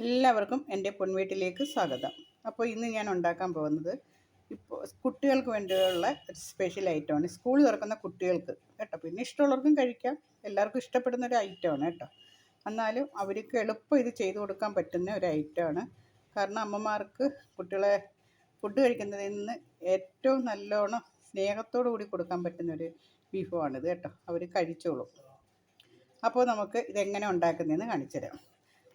എല്ലാവർക്കും എൻ്റെ പൊൻവീട്ടിലേക്ക് സ്വാഗതം. അപ്പോൾ ഇന്ന് ഞാൻ ഉണ്ടാക്കാൻ പോകുന്നത് ഇപ്പോൾ കുട്ടികൾക്ക് വേണ്ടിയുള്ള ഒരു സ്പെഷ്യൽ ഐറ്റമാണ്. സ്കൂൾ തുറക്കുന്ന കുട്ടികൾക്ക് കേട്ടോ. പിന്നെ ഇഷ്ടമുള്ളവർക്കും കഴിക്കാം. എല്ലാവർക്കും ഇഷ്ടപ്പെടുന്ന ഒരു ഐറ്റമാണ് കേട്ടോ. എന്നാലും അവർക്ക് എളുപ്പം ഇത് ചെയ്തു കൊടുക്കാൻ പറ്റുന്ന ഒരു ഐറ്റമാണ്. കാരണം അമ്മമാർക്ക് കുട്ടികളെ ഫുഡ് കഴിക്കുന്നതിൽ നിന്ന് ഏറ്റവും നല്ലോണം സ്നേഹത്തോടു കൂടി കൊടുക്കാൻ പറ്റുന്നൊരു വിഭവമാണിത് കേട്ടോ. അവർ കഴിച്ചോളും. അപ്പോൾ നമുക്ക് ഇതെങ്ങനെ ഉണ്ടാക്കുന്നതെന്ന് കാണിച്ചു തരാം.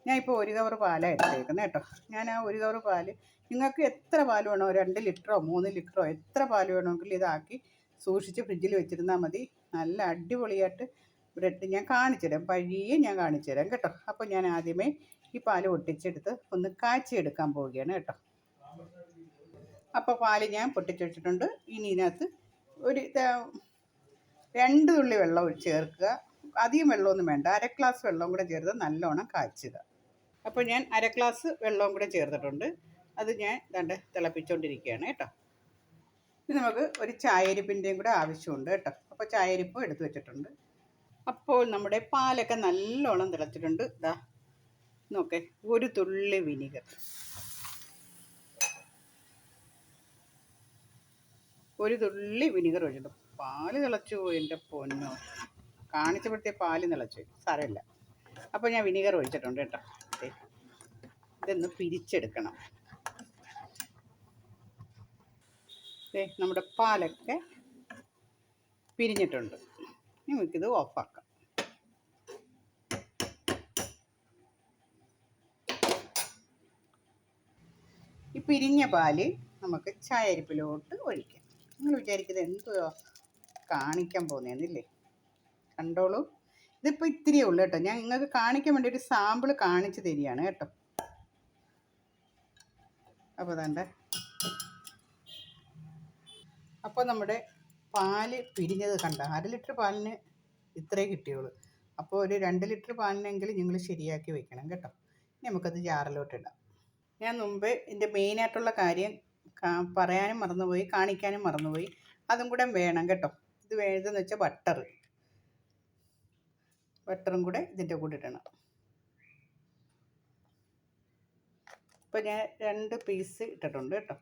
ഞാൻ ഇപ്പോൾ 1 കവർ പാലാണ് എടുത്തേക്കുന്നത് കേട്ടോ. ഞാൻ ആ 1 കവർ പാല്, നിങ്ങൾക്ക് എത്ര പാൽ വേണോ, 2 ലിറ്ററോ 3 ലിറ്ററോ എത്ര പാൽ വേണമെങ്കിലും ഇതാക്കി സൂക്ഷിച്ച് ഫ്രിഡ്ജിൽ വെച്ചിരുന്നാൽ മതി. നല്ല അടിപൊളിയായിട്ട് ബ്രെഡ് ഞാൻ കാണിച്ചു തരാം, പഴിയെ ഞാൻ കാണിച്ചു തരാം കേട്ടോ. അപ്പോൾ ഞാൻ ആദ്യമേ ഈ പാല് പൊട്ടിച്ചെടുത്ത് ഒന്ന് കാച്ചിയെടുക്കാൻ പോവുകയാണ് കേട്ടോ. അപ്പോൾ പാല് ഞാൻ പൊട്ടിച്ചെടുത്തിട്ടുണ്ട്. ഇനി ഇതിനകത്ത് ഒരു 2 തുള്ളി വെള്ളം ചേർക്കുക. അധികം വെള്ളമൊന്നും വേണ്ട. 1/2 ഗ്ലാസ് വെള്ളം കൂടെ ചേർത്ത് നല്ലോണം കാച്ചുക. അപ്പോൾ ഞാൻ 1/2 ഗ്ലാസ് വെള്ളവും കൂടെ ചേർത്തിട്ടുണ്ട്. അത് ഞാൻ ദാണ്ടെ തിളപ്പിച്ചുകൊണ്ടിരിക്കുകയാണ് കേട്ടോ. ഇത് നമുക്ക് ഒരു ചായരിപ്പിൻ്റെയും കൂടെ ആവശ്യമുണ്ട് കേട്ടോ. അപ്പോൾ ചായരിപ്പും എടുത്തു വെച്ചിട്ടുണ്ട്. അപ്പോൾ നമ്മുടെ പാലൊക്കെ നല്ലോണം തിളച്ചിട്ടുണ്ട്. ഇതാ നോക്കേ, ഒരു തുള്ളി വിനീഗർ, ഒഴിച്ചിട്ടുണ്ട്. പാല് തിളച്ചു പോയി എൻ്റെ പൊന്നോ. കാണിച്ചപ്പോഴത്തെ പാല് തിളച്ചു, സാരമില്ല. അപ്പോൾ ഞാൻ വിനീഗർ ഒഴിച്ചിട്ടുണ്ട് കേട്ടോ. ഇതൊന്ന് പിരിച്ചെടുക്കണം. നമ്മുടെ പാലൊക്കെ പിരിഞ്ഞിട്ടുണ്ട്. നമുക്കിത് ഓഫാക്കാം. ഈ പിരിഞ്ഞ പാല് നമുക്ക് ചായരിപ്പിലോട്ട് ഒഴിക്കാം. നിങ്ങൾ വിചാരിക്കുന്നത് എന്തോ കാണിക്കാൻ പോകുന്നതെന്നില്ലേ? കണ്ടോളൂ. ഇതിപ്പോൾ ഇത്തിരിയേ ഉള്ളൂ കേട്ടോ. ഞാൻ നിങ്ങൾക്ക് കാണിക്കാൻ വേണ്ടി ഒരു സാമ്പിൾ കാണിച്ചു തരികയാണ് കേട്ടോ. അപ്പോൾ അതാണ്ട്, അപ്പോൾ നമ്മുടെ പാല് പിരിഞ്ഞത് കണ്ട. 1/2 ലിറ്റർ പാലിന് ഇത്രേ കിട്ടിയുള്ളൂ. അപ്പോൾ ഒരു 2 ലിറ്റർ പാലിനെങ്കിലും നിങ്ങൾ ശരിയാക്കി വെക്കണം കേട്ടോ. ഇനി നമുക്കത് ജാറിലോട്ട് ഇടാം. ഞാൻ മുമ്പേ ഇതിൻ്റെ മെയിനായിട്ടുള്ള കാര്യം പറയാനും മറന്നുപോയി, കാണിക്കാനും മറന്നുപോയി. അതും കൂടെ വേണം കേട്ടോ. ഇത് വേണ്ടതെന്ന് വെച്ചാൽ ബട്ടറും കൂടെ ഇതിൻ്റെ കൂടെ ഇടണം. ഇപ്പോൾ ഞാൻ 2 പീസ് ഇട്ടിട്ടുണ്ട് കേട്ടോ.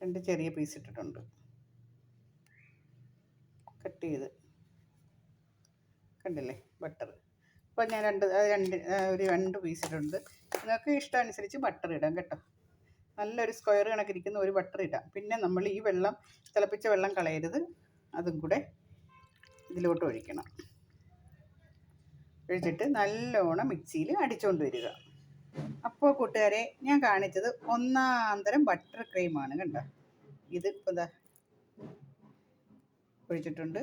2 ചെറിയ പീസ് ഇട്ടിട്ടുണ്ട്, കട്ട് ചെയ്ത്. കണ്ടില്ലേ ബട്ടർ? അപ്പോൾ ഞാൻ ഒരു 2 പീസ് ഇട്ടിട്ടുണ്ട്. നിങ്ങൾക്ക് ഇഷ്ടമനുസരിച്ച് ബട്ടർ ഇടാം കേട്ടോ. നല്ലൊരു സ്ക്വയർ കണക്കിരിക്കുന്ന ഒരു ബട്ടർ ഇടാം. പിന്നെ നമ്മൾ ഈ വെള്ളം, തിളപ്പിച്ച വെള്ളം കളയരുത്. അതും കൂടെ ഇതിലോട്ട് ഒഴിക്കണം. ഒഴിച്ചിട്ട് നല്ലോണം മിക്സിയിൽ അടിച്ചുകൊണ്ട് വരിക. അപ്പോൾ കൂട്ടുകാരെ, ഞാൻ കാണിച്ചത് 1 തരം ബട്ടർ ക്രീമാണ് കണ്ടോ. ഇത് ഇപ്പോൾ ഇതാ ഒഴിച്ചിട്ടുണ്ട്.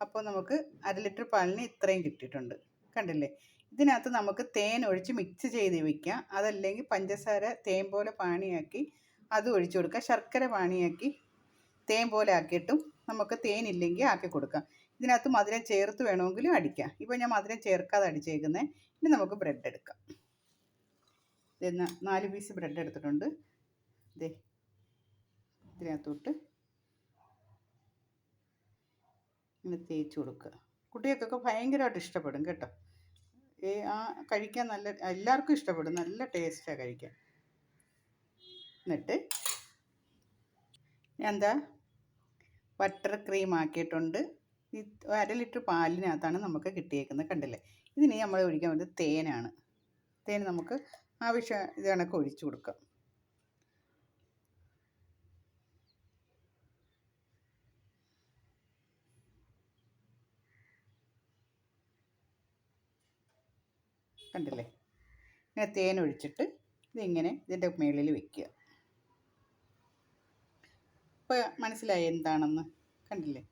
അപ്പോൾ നമുക്ക് 1/2 ലിറ്റർ പാലിന് ഇത്രയും കിട്ടിയിട്ടുണ്ട്. കണ്ടില്ലേ? ഇതിനകത്ത് നമുക്ക് തേൻ ഒഴിച്ച് മിക്സ് ചെയ്ത് വയ്ക്കാം. അതല്ലെങ്കിൽ പഞ്ചസാര തേൻ പോലെ പാനിയാക്കി അത് ഒഴിച്ചു കൊടുക്കാം. ശർക്കര പാനിയാക്കി തേൻ പോലെ ആക്കിയിട്ടും നമുക്ക് തേനില്ലെങ്കിൽ ആക്കി കൊടുക്കാം. ഇതിനകത്ത് മധുരം ചേർത്ത് വേണമെങ്കിലും അടിക്കാം. ഇപ്പോൾ ഞാൻ മധുരം ചേർക്കാതെ അടിച്ചേക്കുന്നത്. ഇനി നമുക്ക് ബ്രെഡ് എടുക്കാം. ഇതെന്ന് 4 പീസ് ബ്രെഡ് എടുത്തിട്ടുണ്ട്. ഇതിനകത്തോട്ട് ഇങ്ങനെ തേച്ച് കൊടുക്കുക. കുട്ടികൾക്കൊക്കെ ഭയങ്കരമായിട്ട് ഇഷ്ടപ്പെടും കേട്ടോ. കഴിക്കാൻ നല്ല, എല്ലാവർക്കും ഇഷ്ടപ്പെടും. നല്ല ടേസ്റ്റാണ് കഴിക്കാൻ. എന്നിട്ട് ഞാൻ ബട്ടർ ക്രീം ആക്കിയിട്ടുണ്ട്. 1/2 ലിറ്റർ പാലിനകത്താണ് നമുക്ക് കിട്ടിയേക്കുന്നത്. കണ്ടില്ലേ? ഇതിന് നമ്മൾ ഒഴിക്കാൻ വേണ്ടത് തേനാണ്. തേൻ നമുക്ക് ആവശ്യം ഇത് കണക്ക് ഒഴിച്ചു കൊടുക്കാം. കണ്ടില്ലേ? ഇങ്ങനെ തേൻ ഒഴിച്ചിട്ട് ഇതിങ്ങനെ ഇതിൻ്റെ മുകളിൽ വയ്ക്കുക. ഇപ്പോൾ മനസ്സിലായി എന്താണെന്ന്? കണ്ടില്ലേ?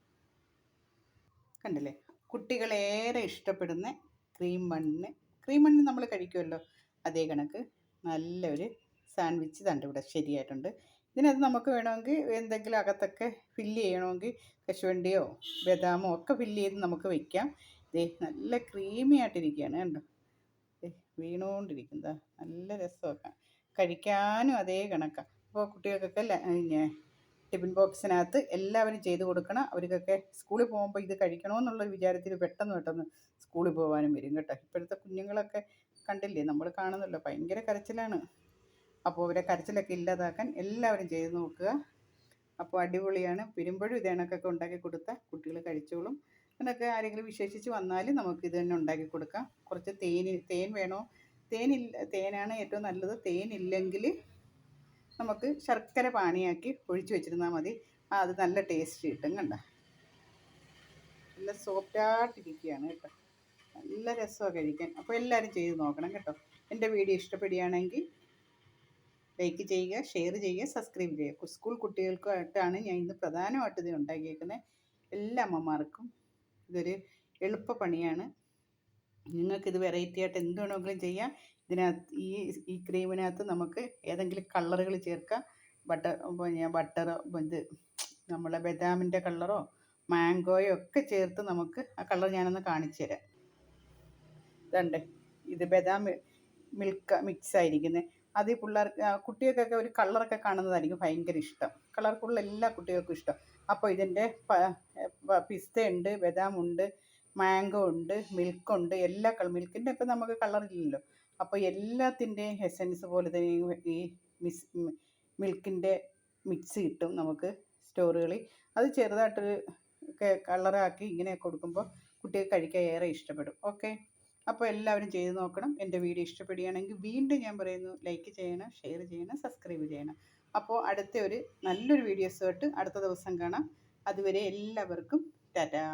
കുട്ടികളേറെ ഇഷ്ടപ്പെടുന്ന ക്രീം ബണ്ണ് നമ്മൾ കഴിക്കുമല്ലോ, അതേ കണക്ക് നല്ലൊരു സാൻഡ്വിച്ച് ഇവിടെ ശരിയായിട്ടുണ്ട്. ഇതിനകത്ത് നമുക്ക് വേണമെങ്കിൽ എന്തെങ്കിലും അകത്തൊക്കെ ഫില്ല് ചെയ്യണമെങ്കിൽ കശുവണ്ടിയോ ബദാമോ ഒക്കെ ഫില്ല് ചെയ്ത് നമുക്ക് വയ്ക്കാം. നല്ല ക്രീമി ആയിട്ടിരിക്കുകയാണ് കണ്ടോ. വീണുകൊണ്ടിരിക്കുന്നത് നല്ല രസമൊക്കെ, കഴിക്കാനും അതേ കണക്കാണ്. അപ്പോൾ കുട്ടികൾക്കൊക്കെ ടിഫിൻ ബോക്സിനകത്ത് എല്ലാവരും ചെയ്ത് കൊടുക്കണം. അവർക്കൊക്കെ സ്കൂളിൽ പോകുമ്പോൾ ഇത് കഴിക്കണമെന്നുള്ള വിചാരത്തിൽ പെട്ടെന്ന് സ്കൂളിൽ പോകാനും വരും കേട്ടോ. ഇപ്പോഴത്തെ കുഞ്ഞുങ്ങളൊക്കെ കണ്ടില്ലേ, നമ്മൾ കാണുന്നല്ലോ, ഭയങ്കര കരച്ചിലാണ്. അപ്പോൾ അവരെ കരച്ചിലൊക്കെ ഇല്ലാതാക്കാൻ എല്ലാവരും ചെയ്ത് നോക്കുക. അപ്പോൾ അടിപൊളിയാണ്. വരുമ്പോഴും ഇത് കണക്കൊക്കെ ഉണ്ടാക്കി കൊടുത്താൽ കുട്ടികൾ കഴിച്ചോളും. എന്നൊക്കെ ആരെങ്കിലും വിശേഷിച്ച് വന്നാൽ നമുക്ക് ഇത് തന്നെ ഉണ്ടാക്കി കൊടുക്കാം. കുറച്ച് തേൻ വേണോ? തേനാണ് ഏറ്റവും നല്ലത്. തേനില്ലെങ്കിൽ നമുക്ക് ശർക്കര പാനിയാക്കി ഒഴിച്ച് വെച്ചിരുന്നാൽ മതി. അത് നല്ല ടേസ്റ്റ് കിട്ടും. കണ്ട, നല്ല സോഫ്റ്റായിട്ടിരിക്കുകയാണ് കേട്ടോ. നല്ല രസമാണ് കഴിക്കാൻ. അപ്പോൾ എല്ലാവരും ചെയ്ത് നോക്കണം കേട്ടോ. എൻ്റെ വീഡിയോ ഇഷ്ടപ്പെടുകയാണെങ്കിൽ ലൈക്ക് ചെയ്യുക, ഷെയർ ചെയ്യുക, സബ്സ്ക്രൈബ് ചെയ്യുക. സ്കൂൾ കുട്ടികൾക്കായിട്ടാണ് ഞാൻ ഇന്ന് പ്രധാനമായിട്ട് ഇത് ഉണ്ടാക്കിയേക്കുന്നത്. എല്ലാ അമ്മമാർക്കും ഇതൊരു എളുപ്പ പണിയാണ്. നിങ്ങൾക്കിത് വെറൈറ്റി ആയിട്ട് എന്ത് വേണമെങ്കിലും ചെയ്യാം. ഇതിനകത്ത് ഈ ക്രീമിനകത്ത് നമുക്ക് ഏതെങ്കിലും കളറുകൾ ചേർക്കാം. ബട്ടർ ഇത് നമ്മളെ ബദാമിൻ്റെ കളറോ മാംഗോയോ ഒക്കെ ചേർത്ത് നമുക്ക് ആ കളർ ഞാനൊന്ന് കാണിച്ചു തരാം. ഇതുണ്ട്, ഇത് ബദാം മിൽക്ക് മിക്സ് ആയിരിക്കുന്നത്. അത് ഈ കുട്ടികൾക്കൊക്കെ ഒരു കളറൊക്കെ കാണുന്നതായിരിക്കും ഭയങ്കര ഇഷ്ടം. കളർഫുൾ എല്ലാ കുട്ടികൾക്കും ഇഷ്ടം. അപ്പോൾ ഇതിൻ്റെ പിസ്തയുണ്ട്, ബദാമുണ്ട്, മാംഗോ ഉണ്ട്, മിൽക്കുണ്ട്. മിൽക്കിൻ്റെ ഇപ്പം നമുക്ക് കളറില്ലല്ലോ. അപ്പോൾ എല്ലാത്തിൻ്റെയും എസൻസ് പോലെ തന്നെ ഈ മിൽക്കിൻ്റെ മിക്സ് കിട്ടും നമുക്ക് സ്റ്റോറുകളിൽ. അത് ചെറുതായിട്ടൊരു കളറാക്കി ഇങ്ങനെ കൊടുക്കുമ്പോൾ കുട്ടികൾക്ക് കഴിക്കാൻ ഏറെ ഇഷ്ടപ്പെടും. ഓക്കെ, അപ്പോൾ എല്ലാവരും ചെയ്ത് നോക്കണം. എൻ്റെ വീഡിയോ ഇഷ്ടപ്പെടുകയാണെങ്കിൽ വീണ്ടും ഞാൻ പറയുന്നു, ലൈക്ക് ചെയ്യണം, ഷെയർ ചെയ്യണം, സബ്സ്ക്രൈബ് ചെയ്യണം. അപ്പോൾ നല്ലൊരു വീഡിയോസുമായിട്ട് അടുത്ത ദിവസം കാണാം. അതുവരെ എല്ലാവർക്കും ടാറ്റാ.